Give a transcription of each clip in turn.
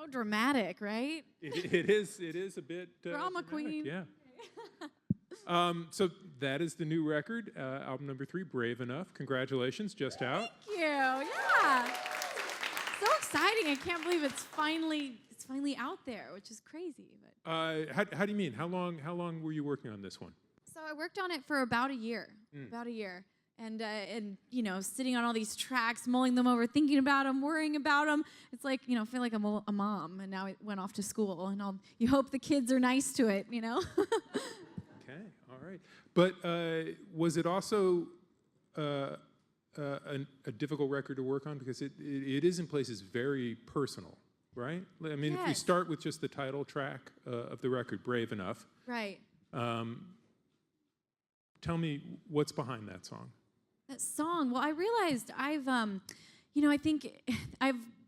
So dramatic, right? It is a bit Drama dramatic, queen. yeah. So that is the new record, album number 3, Brave Enough. Congratulations, just out. Thank you. Yeah. So exciting. I can't believe it's finally out there, which is crazy. But How do you mean? How long were you working on this one? so I worked on it for about a year. And you know, sitting on all these tracks, mulling them over, thinking about them, worrying about them. It's like, you know, I feel like I'm a mom, and now it went off to school, and you hope the kids are nice to it, you know? Okay, all right. But was it also a difficult record to work on? Because it is in places very personal, right? I mean, if we start with just the title track of the record, Brave Enough. Right. Tell me what's behind that song. That song, well, I realized you know, I think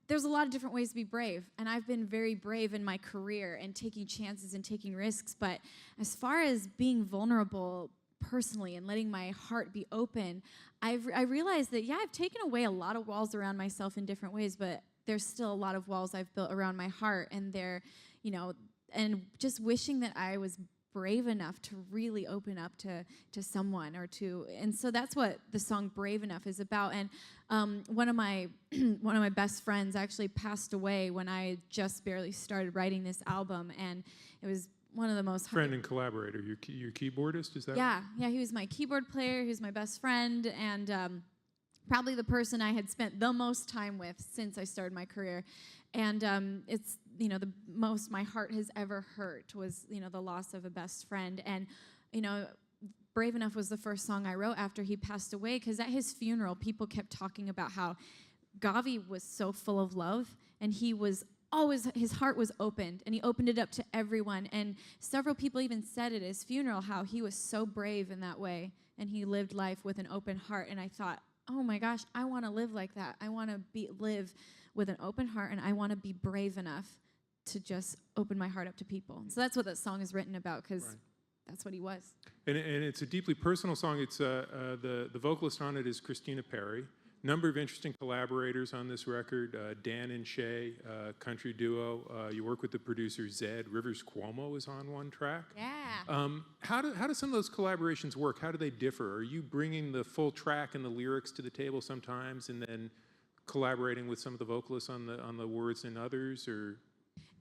there's a lot of different ways to be brave, and I've been very brave in my career and taking chances and taking risks, but as far as being vulnerable personally and letting my heart be open, I realized that, yeah, I've taken away a lot of walls around myself in different ways, but there's still a lot of walls I've built around my heart, and you know, and just wishing that I was brave enough to really open up to someone and so that's what the song Brave Enough is about. And one of my best friends actually passed away when I just barely started writing this album, and it was one of the most friend and collaborator, your keyboardist, is that yeah he was my keyboard player, he was my best friend, and probably the person I had spent the most time with since I started my career. And it's, you know, the most my heart has ever hurt was, you know, the loss of a best friend. And, you know, Brave Enough was the first song I wrote after he passed away, because at his funeral, people kept talking about how Gavi was so full of love, and he was always, his heart was opened, and he opened it up to everyone. And several people even said at his funeral how he was so brave in that way, and he lived life with an open heart. And I thought, oh my gosh, I want to live like that. I want to live with an open heart, and I want to be brave enough to just open my heart up to people. So that's what that song is written about, because that's what he was. And it's a deeply personal song. It's the vocalist on it is Christina Perri. Number of interesting collaborators on this record. Dan and Shay, country duo. You work with the producer Zed. Rivers Cuomo is on one track. Yeah. How do some of those collaborations work? How do they differ? Are you bringing the full track and the lyrics to the table sometimes, and then collaborating with some of the vocalists on the words and others, or?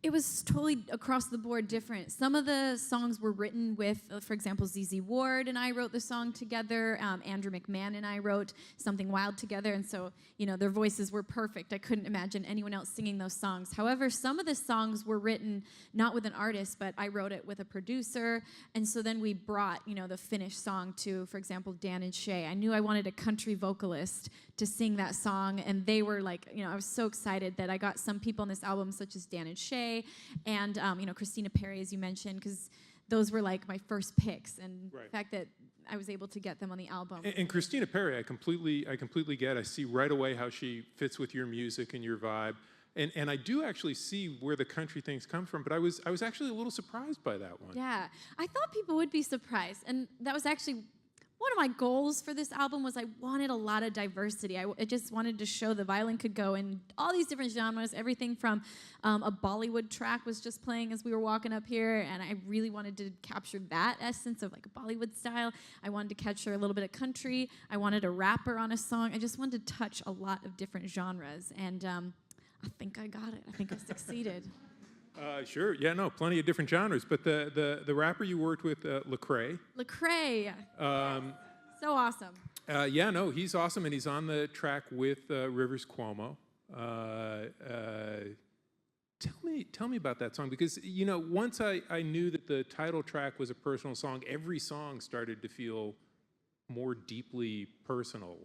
It was totally across the board different. Some of the songs were written with, for example, ZZ Ward and I wrote the song together. Andrew McMahon and I wrote Something Wild together. And so, you know, their voices were perfect. I couldn't imagine anyone else singing those songs. However, some of the songs were written not with an artist, but I wrote it with a producer. And so then we brought, you know, the finished song to, for example, Dan and Shay. I knew I wanted a country vocalist to sing that song, and they were like, you know, I was so excited that I got some people on this album, such as Dan and Shay, and you know, Christina Perri, as you mentioned, because those were like my first picks, and the fact that I was able to get them on the album. And Christina Perri, I completely get. I see right away how she fits with your music and your vibe, and I do actually see where the country things come from. But I was actually a little surprised by that one. Yeah, I thought people would be surprised, and that was actually one of my goals for this album. Was I wanted a lot of diversity. I just wanted to show the violin could go in all these different genres, everything from a Bollywood track was just playing as we were walking up here, and I really wanted to capture that essence of like a Bollywood style. I wanted to capture a little bit of country. I wanted a rapper on a song. I just wanted to touch a lot of different genres, and I think I got it. I think I succeeded. Sure, yeah, no, plenty of different genres. But the rapper you worked with, Lecrae. Lecrae, so awesome. Yeah, no, he's awesome, and he's on the track with Rivers Cuomo. Tell me about that song, because, you know, once I knew that the title track was a personal song, every song started to feel more deeply personal.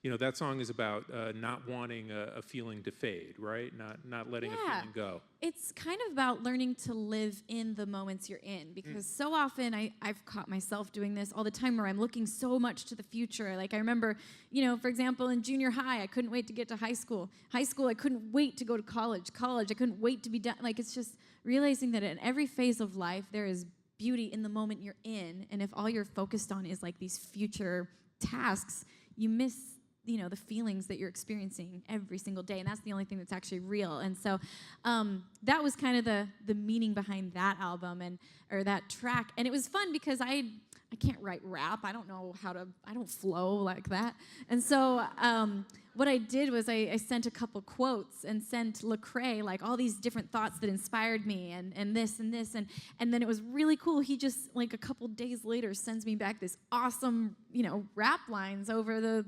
You know, that song is about not wanting a feeling to fade, right? Not letting a feeling go. It's kind of about learning to live in the moments you're in, because so often I've caught myself doing this all the time, where I'm looking so much to the future. Like I remember, you know, for example, in junior high, I couldn't wait to get to high school. High school, I couldn't wait to go to college. College, I couldn't wait to be done. Like, it's just realizing that in every phase of life, there is beauty in the moment you're in. And if all you're focused on is like these future tasks, you miss the feelings that you're experiencing every single day, and that's the only thing that's actually real. And so that was kind of the meaning behind that album or that track. And it was fun because I can't write rap. I don't flow like that. And so what I did was I sent a couple quotes and sent Lecrae like all these different thoughts that inspired me and this and this. And then it was really cool. He just like a couple days later sends me back this awesome, rap lines over the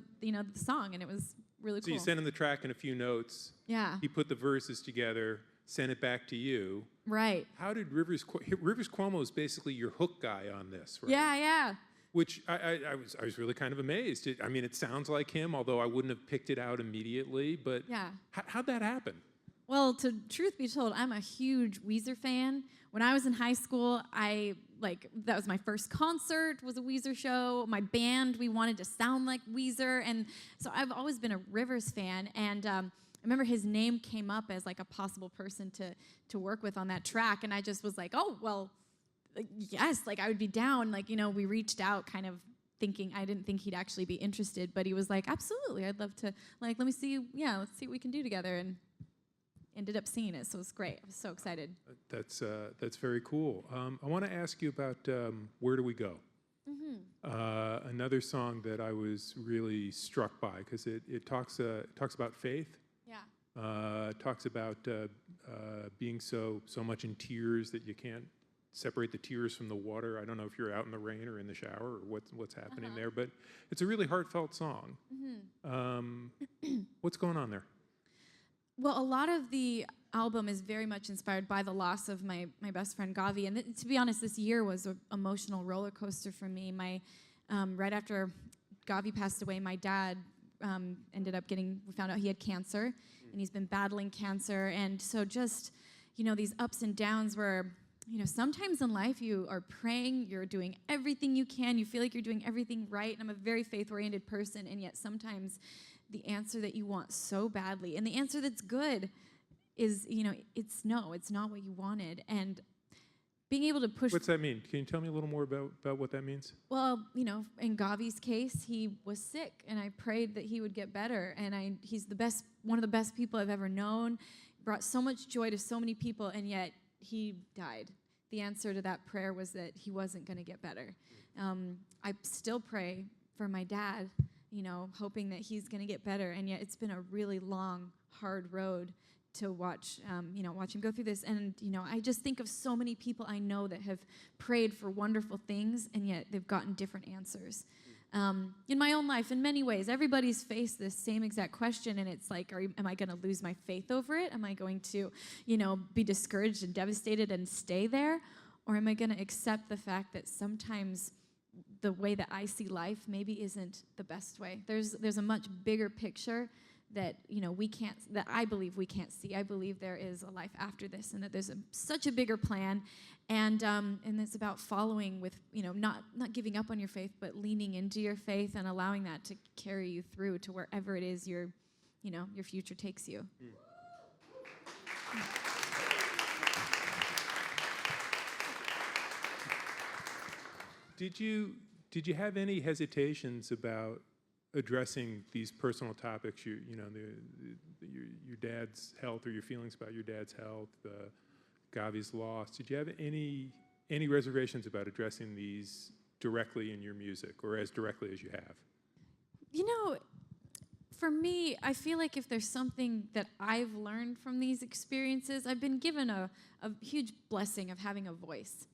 song. And it was really cool. So you sent him the track and a few notes. Yeah. He put the verses together, sent it back to you. Right. How did Rivers Cuomo is basically your hook guy on this, right? Yeah. Which I was really kind of amazed. It sounds like him, although I wouldn't have picked it out immediately. But yeah. How'd that happen? Well, truth be told, I'm a huge Weezer fan. When I was in high school, that was my first concert, was a Weezer show. My band, we wanted to sound like Weezer, and so I've always been a Rivers fan. And I remember his name came up as like a possible person to work with on that track, and I just was like, oh well, yes, like I would be down. Like we reached out, kind of thinking I didn't think he'd actually be interested, but he was like, absolutely, I'd love to. Like, let's see what we can do together, and ended up seeing it, so it was great. I was so excited. That's very cool. I want to ask you about Where Do We Go? Mm-hmm. Another song that I was really struck by because it talks about faith. Yeah. Talks about being so much in tears that you can't separate the tears from the water. I don't know if you're out in the rain or in the shower or what's happening there, but it's a really heartfelt song. Mm-hmm. What's going on there? Well, a lot of the album is very much inspired by the loss of my best friend Gavi. And to be honest, this year was an emotional roller coaster for me. Right after Gavi passed away, my dad ended up we found out he had cancer, and he's been battling cancer. And so just, these ups and downs where, sometimes in life you are praying, you're doing everything you can, you feel like you're doing everything right. And I'm a very faith-oriented person, and yet sometimes the answer that you want so badly, and the answer that's good is, it's no, it's not what you wanted. And being able to push... What's that mean? Can you tell me a little more about what that means? Well, in Gavi's case, he was sick, and I prayed that he would get better. And he's one of the best people I've ever known, brought so much joy to so many people, and yet he died. The answer to that prayer was that he wasn't going to get better. I still pray for my dad, hoping that he's going to get better, and yet it's been a really long, hard road to watch him go through this. And, I just think of so many people I know that have prayed for wonderful things, and yet they've gotten different answers. In my own life, in many ways, everybody's faced this same exact question, and it's like, am I going to lose my faith over it? Am I going to, be discouraged and devastated and stay there? Or am I going to accept the fact that sometimes the way that I see life maybe isn't the best way? There's a much bigger picture that that I believe we can't see. I believe there is a life after this, and that there's such a bigger plan, and it's about following with not giving up on your faith, but leaning into your faith and allowing that to carry you through to wherever it is your future takes you. Did you have any hesitations about addressing these personal topics, your dad's health or your feelings about your dad's health, Gavi's loss? Did you have any reservations about addressing these directly in your music, or as directly as you have? For me, I feel like if there's something that I've learned from these experiences, I've been given a huge blessing of having a voice.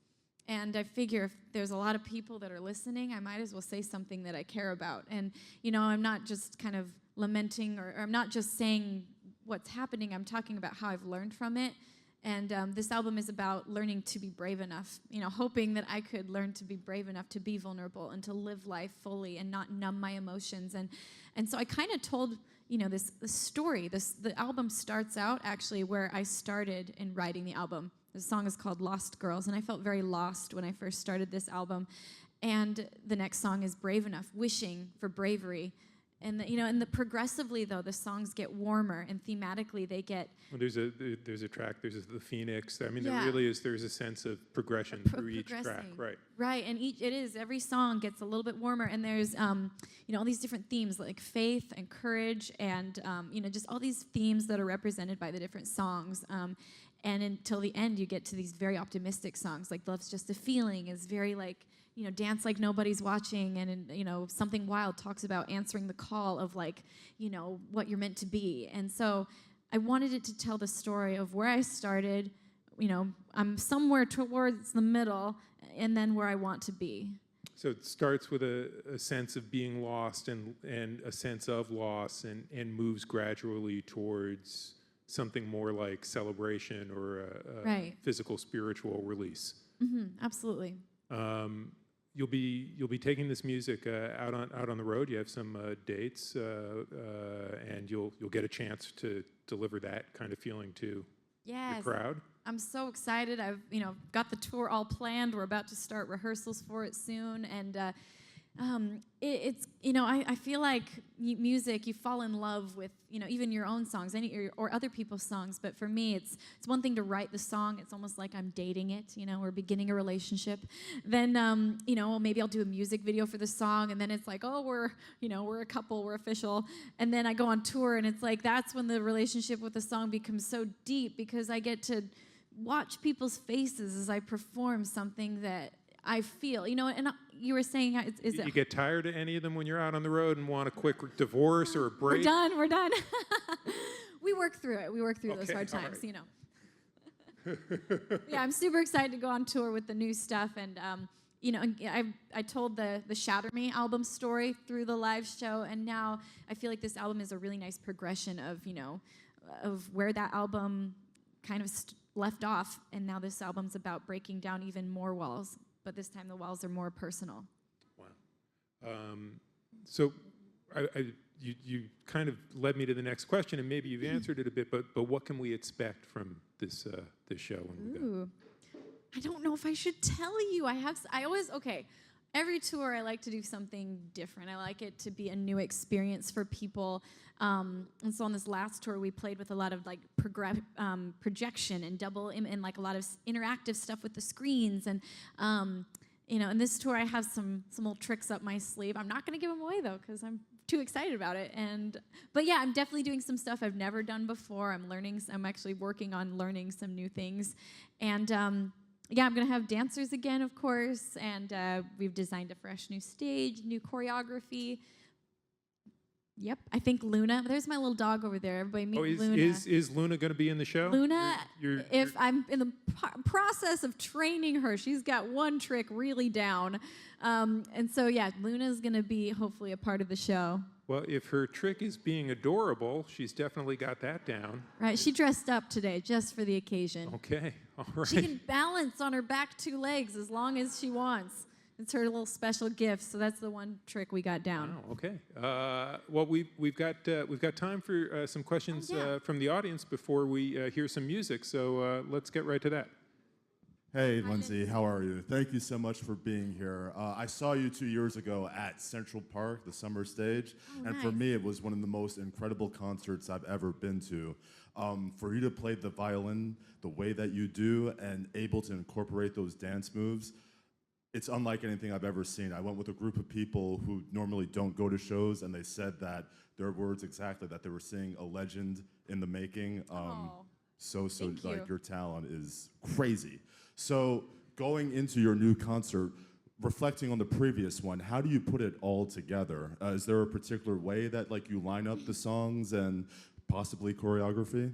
And I figure if there's a lot of people that are listening, I might as well say something that I care about. And, I'm not just kind of lamenting, or I'm not just saying what's happening. I'm talking about how I've learned from it. And this album is about learning to be brave enough, hoping that I could learn to be brave enough to be vulnerable and to live life fully and not numb my emotions. And so I kind of told, this story. The album starts out actually where I started in writing the album. The song is called Lost Girls, and I felt very lost when I first started this album. And the next song is Brave Enough, wishing for bravery. And and progressively though, the songs get warmer, and thematically they get. Well, there's a track. There's the Phoenix. I mean, Yeah. there really is. There's a sense of progression through each track, Progressing. right? Right, and every song gets a little bit warmer, and there's all these different themes like faith and courage, and just all these themes that are represented by the different songs. And until the end, you get to these very optimistic songs, like "Love's Just a Feeling" is very like, dance like nobody's watching, and Something Wild talks about answering the call of like, what you're meant to be. And so I wanted it to tell the story of where I started. I'm somewhere towards the middle, and then where I want to be. So it starts with a sense of being lost and a sense of loss, and moves gradually towards something more like celebration or a Right. physical, spiritual release. Absolutely. You'll be taking this music out on the road. You have some dates, and you'll get a chance to deliver that kind of feeling to Yes. the crowd. I'm so excited. I've got the tour all planned. We're about to start rehearsals for it soon, and it's I feel like music, you fall in love with even your own songs, or other people's songs. But for me, it's one thing to write the song. It's almost like I'm dating it. We're beginning a relationship. Then maybe I'll do a music video for the song, and then it's like, oh, we're a couple, we're official. And then I go on tour, and it's like that's when the relationship with the song becomes so deep, because I get to watch people's faces as I perform something that I feel, and you were saying, You get tired of any of them when you're out on the road and want a quick divorce or a break? We're done. We work through it. We work through those hard times, right. Yeah, I'm super excited to go on tour with the new stuff, and I told the Shatter Me album story through the live show, and now I feel like this album is a really nice progression of where that album kind of left off, and now this album's about breaking down even more walls. But this time the walls are more personal. Wow. So you kind of led me to the next question, and maybe you've answered it a bit, but what can we expect from this show when we go? I don't know if I should tell you. Every tour I like to do something different. I like it to be a new experience for people. And so on this last tour, we played with a lot of like projection and and like a lot of interactive stuff with the screens. And in this tour, I have some little tricks up my sleeve. I'm not going to give them away though, because I'm too excited about it. But yeah, I'm definitely doing some stuff I've never done before. I'm actually working on learning some new things, and yeah, I'm going to have dancers again, of course, and we've designed a fresh new stage, new choreography. Yep, I think Luna. There's my little dog over there. Everybody meet Luna. Is Luna going to be in the show? Luna, I'm in the process of training her. She's got one trick really down. And so, yeah, Luna's going to be hopefully a part of the show. Well, if her trick is being adorable, she's definitely got that down. Right, she dressed up today just for the occasion. Okay, all right. She can balance on her back two legs as long as she wants. It's her little special gift, so that's the one trick we got down. Oh, okay. Well, we've got time for some questions from the audience before we hear some music. So let's get right to that. Hey, Lindsey, how are you? Thank you so much for being here. I saw you 2 years ago at Central Park, the summer stage, and for me, it was one of the most incredible concerts I've ever been to. For you to play the violin the way that you do and able to incorporate those dance moves, it's unlike anything I've ever seen. I went with a group of people who normally don't go to shows, and they said that their words exactly, that they were seeing a legend in the making. So like your talent is crazy. So going into your new concert, reflecting on the previous one, how do you put it all together? Is there a particular way that like you line up the songs and possibly choreography?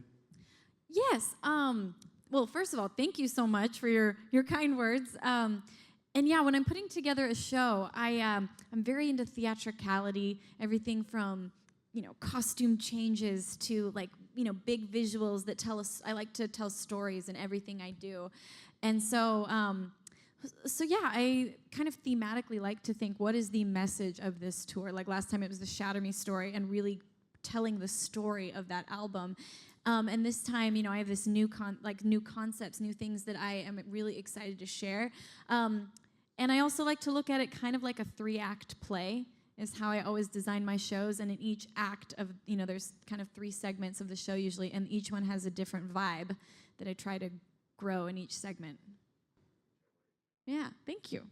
Yes. Well, first of all, thank you so much for your kind words. And yeah, when I'm putting together a show, I'm very into theatricality, everything from costume changes to like big visuals that tell us. I like to tell stories in everything I do. And so yeah, I kind of thematically like to think, what is the message of this tour? Like last time it was the Shatter Me story, and really telling the story of that album. And this time, I have this new concepts, new things that I am really excited to share. And I also like to look at it kind of like a 3-act play. is how I always design my shows. And in each act of, there's kind of 3 segments of the show usually, and each one has a different vibe that I try to grow in each segment. Yeah, thank you.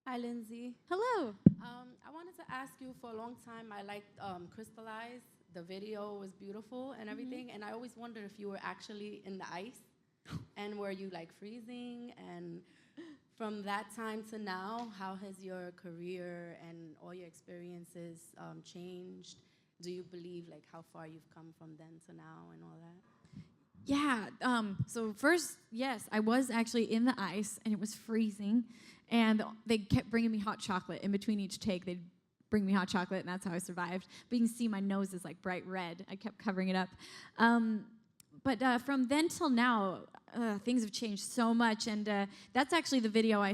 Hi, Lindsay. Hello. I wanted to ask you for a long time. I liked Crystallize. The video was beautiful and everything. And I always wondered if you were actually in the ice and were you like freezing? And from that time to now, how has your career and all your experiences changed? Do you believe like how far you've come from then to now and all that? Yeah, so first, yes, I was actually in the ice, and it was freezing, and they kept bringing me hot chocolate. In between each take, they'd bring me hot chocolate, and that's how I survived. But you can see my nose is like bright red. I kept covering it up. But from then till now, things have changed so much, and that's actually the video I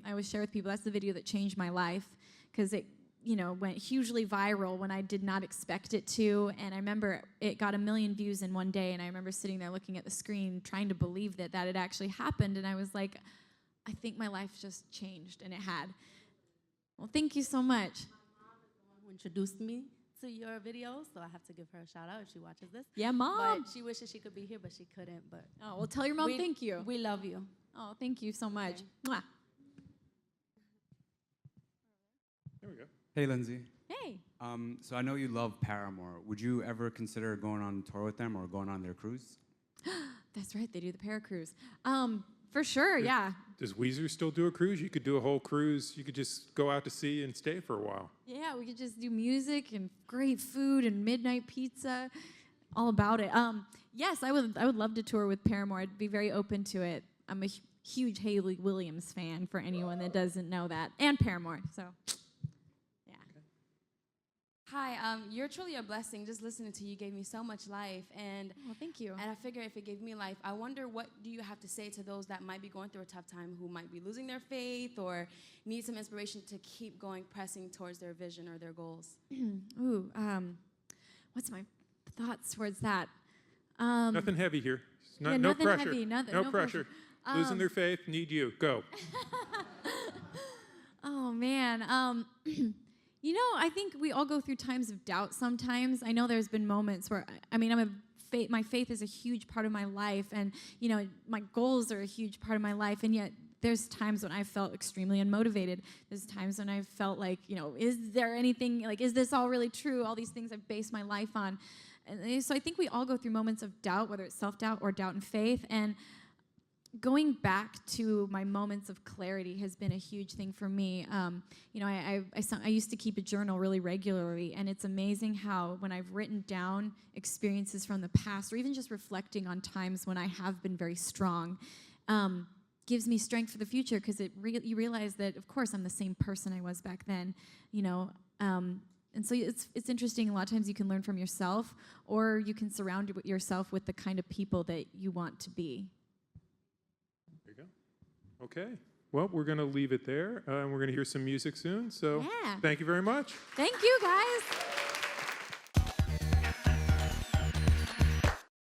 always share with people. That's the video that changed my life, because it went hugely viral when I did not expect it to. And I remember it got 1 million views in one day. And I remember sitting there looking at the screen, trying to believe that had actually happened. And I was like, I think my life just changed. And it had. Well, thank you so much. My mom is the one who introduced me to your videos, so I have to give her a shout out if she watches this. Yeah, Mom. But she wishes she could be here, but she couldn't. But oh, well, tell your mom thank you. We love you. Oh, thank you so much. Okay. Mwah. There we go. Hey, Lindsay. Hey. So I know you love Paramore. Would you ever consider going on tour with them or going on their cruise? That's right. They do the Para Cruise. For sure, yeah. Does Weezer still do a cruise? You could do a whole cruise. You could just go out to sea and stay for a while. Yeah, we could just do music and great food and midnight pizza. All about it. Yes, I would love to tour with Paramore. I'd be very open to it. I'm a huge Hayley Williams fan, for anyone that doesn't know that. And Paramore, so... Hi, you're truly a blessing. Just listening to you gave me so much life, and well, thank you. And I figure if it gave me life, I wonder what do you have to say to those that might be going through a tough time, who might be losing their faith or need some inspiration to keep going, pressing towards their vision or their goals. Ooh, what's my thoughts towards that? Nothing heavy here. No nothing pressure. Heavy, no pressure. pressure. Losing their faith, need you. Go. Oh man. I think we all go through times of doubt sometimes. I know there's been moments where, my faith is a huge part of my life, and, my goals are a huge part of my life, and yet there's times when I felt extremely unmotivated. There's times when I felt like, is there anything, like, is this all really true? All these things I've based my life on. And so I think we all go through moments of doubt, whether it's self-doubt or doubt in faith, and going back to my moments of clarity has been a huge thing for me. I used to keep a journal really regularly, and it's amazing how when I've written down experiences from the past, or even just reflecting on times when I have been very strong, gives me strength for the future, because you realize that, of course, I'm the same person I was back then, and so it's interesting. A lot of times you can learn from yourself, or you can surround yourself with the kind of people that you want to be. Okay. Well, we're going to leave it there, and we're going to hear some music soon. So Yeah. Thank you very much. Thank you, guys.